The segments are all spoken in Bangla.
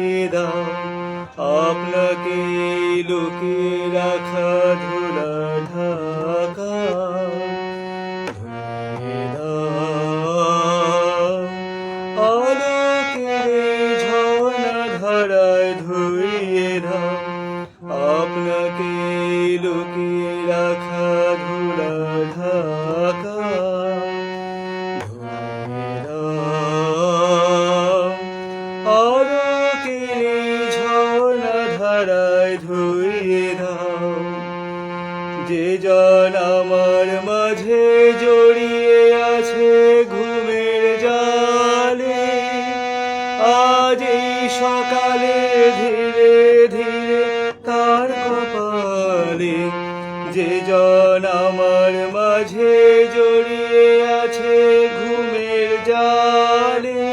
ধুইয়ে দাও, আপনাকে লুকিয়ে রাখা ধুলা ঢাকা ধুইয়ে দাও, আলোকের ঝর্ণা ধারায় ধুইয়ে দাও, আপনাকে লুকিয়ে রাখা ধুলা ঢাকা ধুইয়ে দাও, আলোকের ঝর্ণা ধারায় ধুইয়ে দাও। যে জন আমার মাঝে জড়িয়ে আছে ঘুমের জালে, আজ এই সকালে ধীরে ধীরে তার কপালে, যে জন আমার মাঝে জড়িয়ে আছে ঘুমের জালে,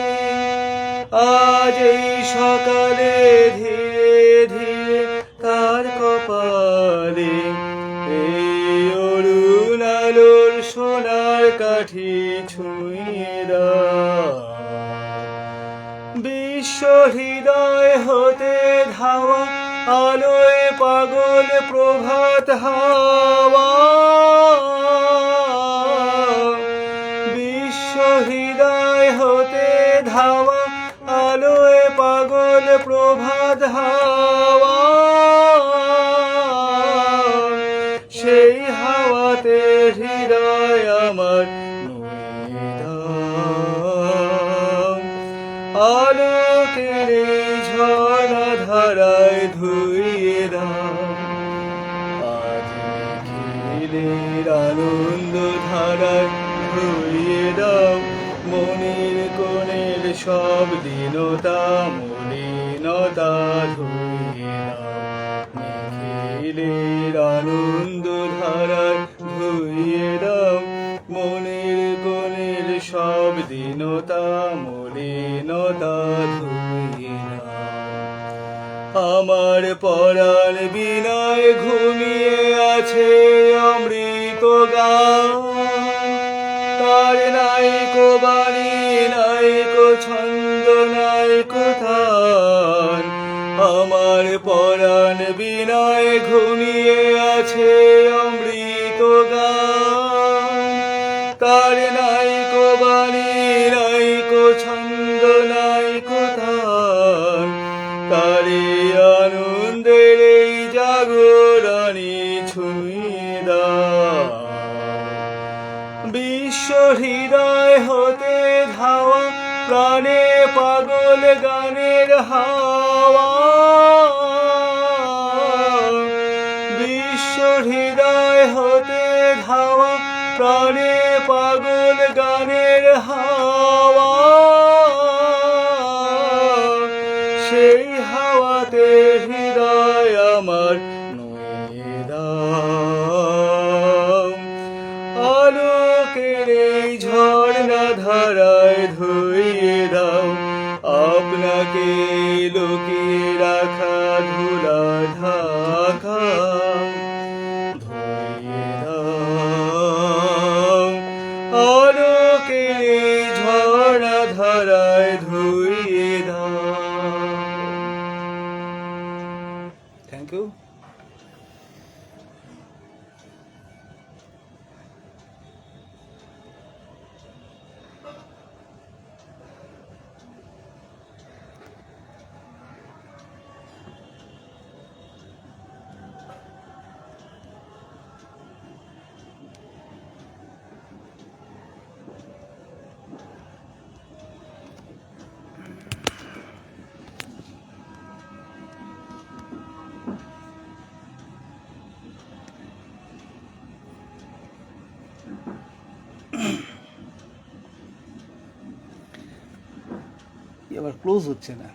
আজ এই সকালে ধীরে ধীরে তার কপালে এই অরুণ আলোর সোনার কাঠি ছুঁয়ে দাও। বিশ্ব হৃদয় হতে ধাওয়া আলোয় পাগল প্রভাত হাওয়া, বিশ্ব হৃদয় হতে ধাওয়া আলোয় পাগল প্রভাত হাওয়া, সেই হাওয়াতে হৃদয় আমার নুয়ে দাও, আলোকের ঝর্ণা ধারায় ধুইয়ে দাও। আজ নিখিলের আনন্দ ধারায় ধুইয়ে দাও, মনের কোণের সব দীনতা মলিনতা ধুইয়ে দাও। নিখিলের আনন্দ ধারায় ধুইয়ে দাও, মনের কোণের সব দীনতা মলিনতা ধুইয়ে দাও। আমার পরাণ বিনয় ঘুমিয়ে আছে অমৃত গান, তার নাইকো বাণী নাইকো ছন্দ নাইকো তান। আমার পরাণ বিনয় ঘুমিয়ে আছে অমৃত গান, তার নাইকো বাণী নাইকো ছন্দ নাইকো তান। তারে আনন্দের এই জাগরণী ছুঁয়ে দাও। বিশ্ব হৃদয় হতে ধাওয়া প্রাণে পাগল গানের হাওয়া, বিশ্ব হৃদয় হতে ধাওয়া প্রাণে পাগল গানের হাওয়া, সেই হাওয়াতে হৃদয় আমার নুয়ে দাও, আলোকের এই ঝর্ণা ধারায় ধুইয়ে দাও, আপনাকে লুকিয়ে রাখা ধুলা ঢাকা ধুইয়ে দাও, আলোকের এই ঝর্ণা ধারায় ধুইয়ে দাও। Thank you. আবার ক্লোজ হচ্ছে না।